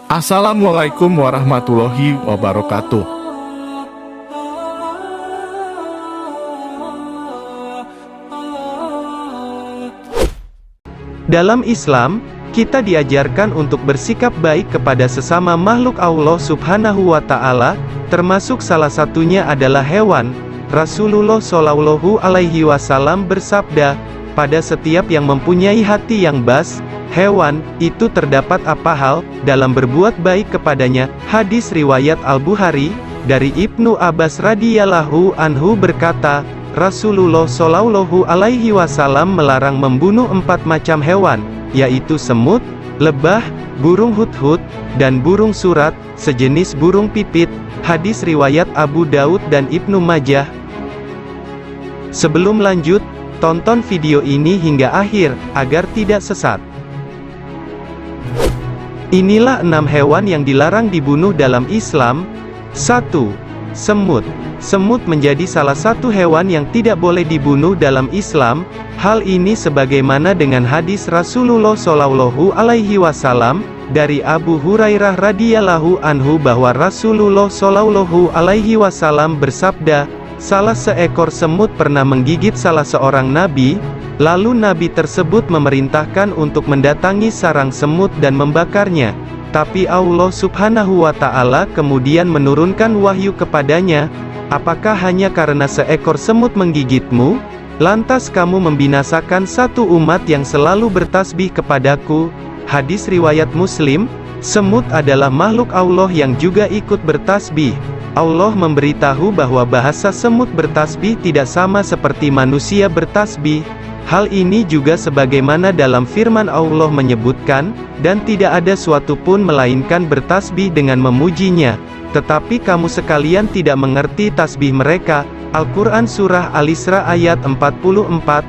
Assalamualaikum warahmatullahi wabarakatuh. Dalam Islam, kita diajarkan untuk bersikap baik kepada sesama makhluk Allah Subhanahu wa Ta'ala, termasuk salah satunya adalah hewan. Rasulullah Shallallahu Alaihi Wasallam bersabda, pada setiap yang mempunyai hati yang bas, hewan, itu terdapat apa hal, dalam berbuat baik kepadanya. Hadis riwayat Al-Bukhari, dari Ibnu Abbas radhiyallahu anhu berkata, Rasulullah Shallallahu Alaihi Wasallam melarang membunuh 4 macam hewan, yaitu semut, lebah, burung hudhud, dan burung surat, sejenis burung pipit. Hadis riwayat Abu Daud dan Ibnu Majah. Sebelum lanjut, tonton video ini hingga akhir, agar tidak sesat. Inilah 6 hewan yang dilarang dibunuh dalam Islam. 1. Semut. Semut menjadi salah satu hewan yang tidak boleh dibunuh dalam Islam. Hal ini sebagaimana dengan hadis Rasulullah Shallallahu Alaihi Wasallam dari Abu Hurairah radhiyallahu anhu bahwa Rasulullah Shallallahu Alaihi Wasallam bersabda, salah seekor semut pernah menggigit salah seorang nabi, lalu nabi tersebut memerintahkan untuk mendatangi sarang semut dan membakarnya. Tapi Allah Subhanahu wa Ta'ala kemudian menurunkan wahyu kepadanya, apakah hanya karena seekor semut menggigitmu, lantas kamu membinasakan satu umat yang selalu bertasbih kepadaku? Hadis riwayat Muslim. Semut adalah makhluk Allah yang juga ikut bertasbih. Allah memberitahu bahwa bahasa semut bertasbih tidak sama seperti manusia bertasbih. Hal ini juga sebagaimana dalam firman Allah menyebutkan, dan tidak ada suatu pun melainkan bertasbih dengan memujinya. Tetapi kamu sekalian tidak mengerti tasbih mereka. Al-Quran Surah Al-Isra ayat 44.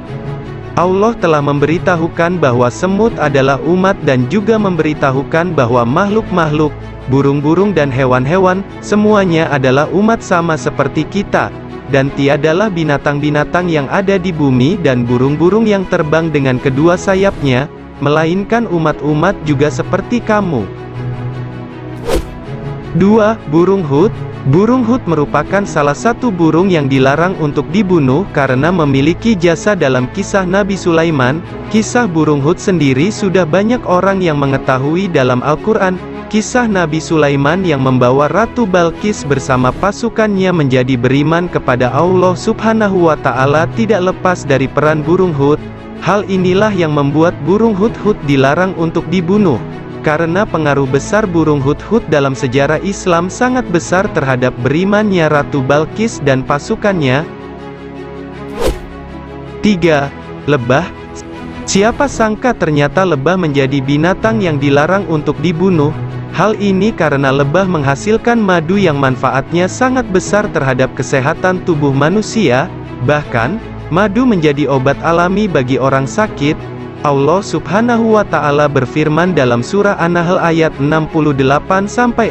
Allah telah memberitahukan bahwa semut adalah umat dan juga memberitahukan bahwa makhluk-makhluk, burung-burung dan hewan-hewan, semuanya adalah umat sama seperti kita. Dan tiadalah binatang-binatang yang ada di bumi dan burung-burung yang terbang dengan kedua sayapnya, melainkan umat-umat juga seperti kamu. 2. Burung hud. Burung hud merupakan salah satu burung yang dilarang untuk dibunuh karena memiliki jasa dalam kisah Nabi Sulaiman. Kisah burung hud sendiri sudah banyak orang yang mengetahui dalam Al-Quran. Kisah Nabi Sulaiman yang membawa Ratu Balqis bersama pasukannya menjadi beriman kepada Allah Subhanahu wa Ta'ala tidak lepas dari peran burung hud. Hal inilah yang membuat burung hudhud dilarang untuk dibunuh. Karena pengaruh besar burung hudhud dalam sejarah Islam sangat besar terhadap berimannya Ratu Balqis dan pasukannya. 3. Lebah. Siapa sangka ternyata lebah menjadi binatang yang dilarang untuk dibunuh. Hal ini karena lebah menghasilkan madu yang manfaatnya sangat besar terhadap kesehatan tubuh manusia. Bahkan, madu menjadi obat alami bagi orang sakit. Allah Subhanahu wa Ta'ala berfirman dalam surah An-Nahl ayat 68-69,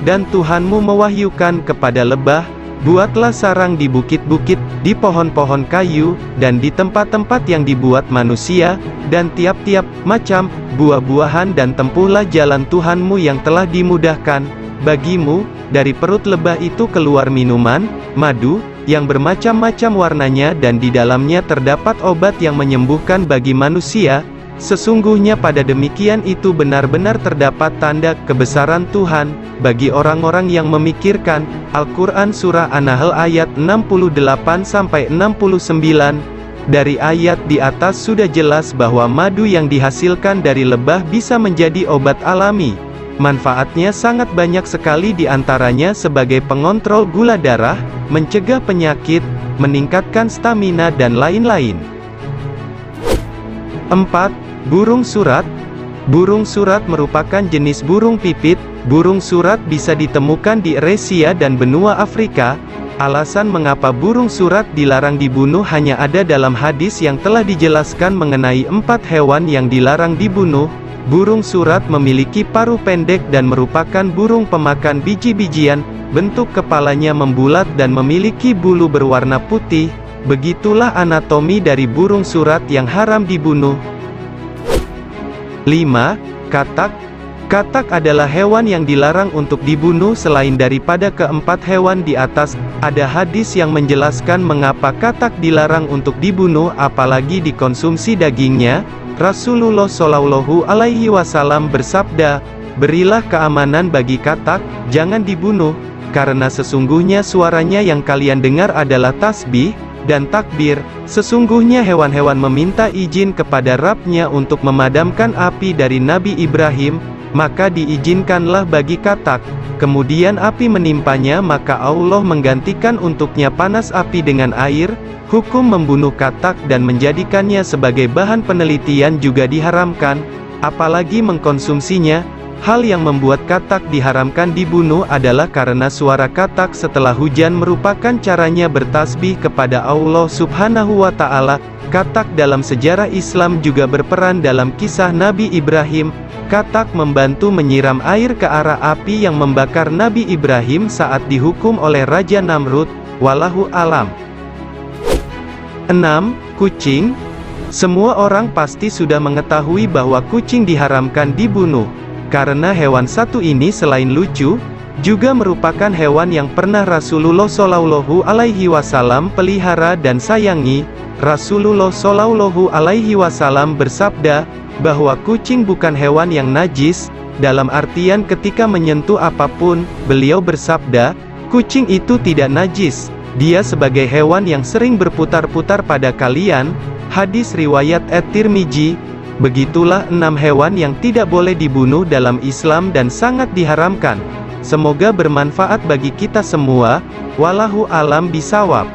dan Tuhanmu mewahyukan kepada lebah, buatlah sarang di bukit-bukit, di pohon-pohon kayu, dan di tempat-tempat yang dibuat manusia, dan tiap-tiap macam buah-buahan, dan tempuhlah jalan Tuhanmu yang telah dimudahkan bagimu. Dari perut lebah itu keluar minuman, madu, yang bermacam-macam warnanya dan di dalamnya terdapat obat yang menyembuhkan bagi manusia. Sesungguhnya pada demikian itu benar-benar terdapat tanda kebesaran Tuhan bagi orang-orang yang memikirkan. Al-Quran Surah An-Nahl ayat 68-69. Dari ayat di atas sudah jelas bahwa madu yang dihasilkan dari lebah bisa menjadi obat alami. Manfaatnya sangat banyak sekali, diantaranya sebagai pengontrol gula darah, mencegah penyakit, meningkatkan stamina dan lain-lain. 4. Burung surat. Burung surat merupakan jenis burung pipit. Burung surat bisa ditemukan di Eurasia dan benua Afrika. Alasan mengapa burung surat dilarang dibunuh hanya ada dalam hadis yang telah dijelaskan mengenai 4 hewan yang dilarang dibunuh. Burung surat memiliki paruh pendek dan merupakan burung pemakan biji-bijian. Bentuk kepalanya membulat dan memiliki bulu berwarna putih. Begitulah anatomi dari burung surat yang haram dibunuh. 5. Katak. Katak adalah hewan yang dilarang untuk dibunuh selain daripada keempat hewan di atas. Ada hadis yang menjelaskan mengapa katak dilarang untuk dibunuh apalagi dikonsumsi dagingnya. Rasulullah Shallallahu Alaihi Wasallam bersabda, "Berilah keamanan bagi katak, jangan dibunuh, karena sesungguhnya suaranya yang kalian dengar adalah tasbih dan takbir. Sesungguhnya hewan-hewan meminta izin kepada Rabb-nya untuk memadamkan api dari Nabi Ibrahim, maka diizinkanlah bagi katak. Kemudian api menimpanya, maka Allah menggantikan untuknya panas api dengan air." Hukum membunuh katak dan menjadikannya sebagai bahan penelitian juga diharamkan, apalagi mengkonsumsinya. Hal yang membuat katak diharamkan dibunuh adalah karena suara katak setelah hujan merupakan caranya bertasbih kepada Allah Subhanahu wa Ta'ala. Katak dalam sejarah Islam juga berperan dalam kisah Nabi Ibrahim. Katak membantu menyiram air ke arah api yang membakar Nabi Ibrahim saat dihukum oleh Raja Namrud. Wallahu alam. 6. Kucing. Semua orang pasti sudah mengetahui bahwa kucing diharamkan dibunuh, karena hewan satu ini selain lucu, juga merupakan hewan yang pernah Rasulullah Shallallahu Alaihi Wasallam pelihara dan sayangi. Rasulullah Shallallahu Alaihi Wasallam bersabda, bahwa kucing bukan hewan yang najis, dalam artian ketika menyentuh apapun, beliau bersabda, kucing itu tidak najis. Dia sebagai hewan yang sering berputar-putar pada kalian. Hadis riwayat At-Tirmidzi. Begitulah 6 hewan yang tidak boleh dibunuh dalam Islam dan sangat diharamkan. Semoga bermanfaat bagi kita semua. Wallahu alam bisawab.